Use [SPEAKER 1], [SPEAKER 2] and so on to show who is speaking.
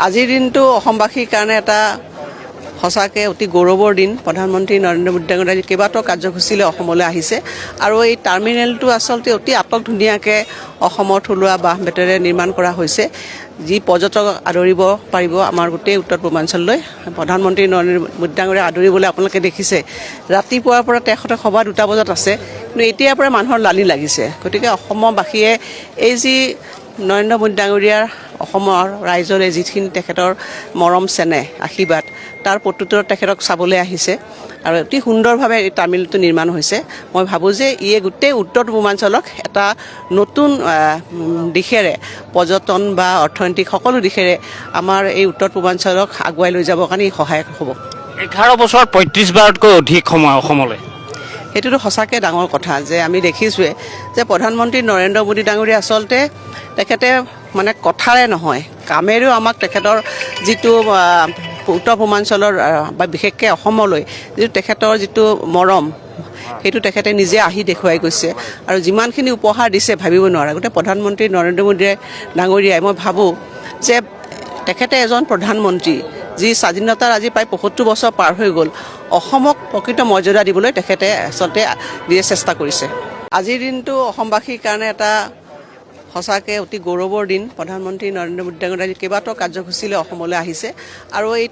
[SPEAKER 1] আজিৰ দিনটো অসমবাসীৰ কাৰণে এটা সঁচাকৈ অতি গৌৰৱৰ দিন। প্ৰধানমন্ত্ৰী নৰেন্দ্ৰ মোদী ডাঙৰীয়াই কেইবাটাও কাৰ্যসূচীলৈ অসমলৈ আহিছে আৰু এই টাৰ্মিনেলটো আচলতে অতি আটক ধুনীয়াকৈ অসমৰ থলুৱা বাঁহ বেতেৰে নিৰ্মাণ কৰা হৈছে, যি পৰ্যটক আদৰিব পাৰিব আমাৰ গোটেই উত্তৰ পূৰ্বাঞ্চললৈ। প্ৰধানমন্ত্ৰী নৰেন্দ্ৰ মোদী ডাঙৰীয়াক আদৰিবলৈ আপোনালোকে দেখিছে ৰাতিপুৱাৰ পৰা তেখেতে সভা 2টা বজাত আছে, কিন্তু এতিয়াৰ পৰা মানুহৰ লানি লাগিছে। গতিকে অসমবাসীয়ে এই যি নৰেন্দ্ৰ মোদী ডাঙৰীয়াৰ অসমৰ ৰাইজলৈ যিখিনি তেখেতৰ মৰম চেনেহ আশীৰ্বাদ, তাৰ প্ৰত্যুত্তৰত তেখেতক চাবলৈ আহিছে আৰু অতি সুন্দৰভাৱে এই টাৰ্মিনেলটো নিৰ্মাণ হৈছে। মই ভাবোঁ যে ইয়ে গোটেই উত্তৰ পূৰ্বাঞ্চলক এটা নতুন দিশেৰে পৰ্যটন বা অৰ্থনৈতিক সকলো দিশেৰে আমাৰ এই উত্তৰ পূৰ্বাঞ্চলক আগুৱাই লৈ যাবৰ কাৰণে ই সহায়ক হ'ব।
[SPEAKER 2] 11 বছৰত 35বাৰতকৈ অধিক সময় অসমলৈ,
[SPEAKER 1] সেইটোতো সঁচাকৈ ডাঙৰ কথা যে আমি দেখিছোঁৱে যে প্ৰধানমন্ত্ৰী নৰেন্দ্ৰ মোদী ডাঙৰীয়া আচলতে তেখেতে মানে কথাৰে নহয় কামেৰেও আমাক তেখেতৰ যিটো উত্তৰ পূৰ্বাঞ্চলৰ বা বিশেষকৈ অসমলৈ যিটো তেখেতৰ যিটো মৰম, সেইটো তেখেতে নিজে আহি দেখুৱাই গৈছে আৰু যিমানখিনি উপহাৰ দিছে ভাবিব নোৱাৰে। গতিকে প্ৰধানমন্ত্ৰী নৰেন্দ্ৰ মোদী ডাঙৰীয়াই মই ভাবোঁ যে তেখেতে এজন প্ৰধানমন্ত্ৰী যি স্বাধীনতাৰ আজি প্ৰায় 75 বছৰ পাৰ হৈ গ'ল, অসমক প্ৰকৃত মৰ্যাদা দিবলৈ তেখেতে আচলতে নিজে চেষ্টা কৰিছে। আজিৰ দিনটো অসমবাসীৰ কাৰণে এটা সঁচাকৈ অতি গৌৰৱৰ দিন। প্ৰধানমন্ত্ৰী নৰেন্দ্ৰ মোদী ডাঙৰীয়াই কেইবাটাও কাৰ্যসূচীলৈ অসমলৈ আহিছে আৰু এই